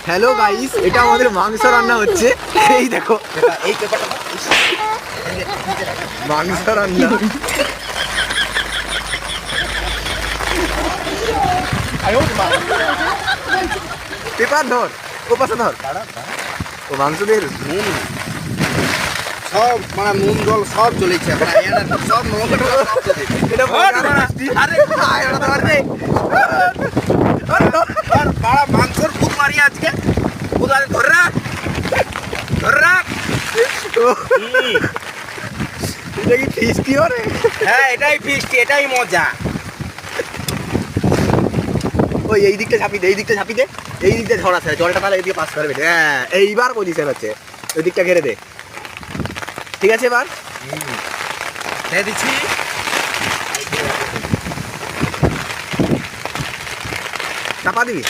Hello guys, এটা আমাদের মাংস রান্না হচ্ছে। এই দেখো এই পেপারটা মাংস রান্না। পেপার ধর, ও পাশে ধর, ও মাংস বের। নুন সব মানে নুন জল সব চলেছে সব এটা আরে বাড়া মাংসর ভূত মারি আজকে ভূত আরে ধর রাখ এটা কি ফিস্টি ওরে? হ্যাঁ এটাই ফিস্টি, এটাই মজা। ওই এই দিকটা ঝাঁপি দে, এই দিকটা ঝাঁপি দে, এই দিকটা ঝড় আছে, জলটা তাহলে এদিকে পাস করবে। হ্যাঁ এইবার পজিশন হচ্ছে, ওই দিকটা ঘেরে দে। ঠিক আছে এবার খেয়ে দিচ্ছি। চাপা দিবি।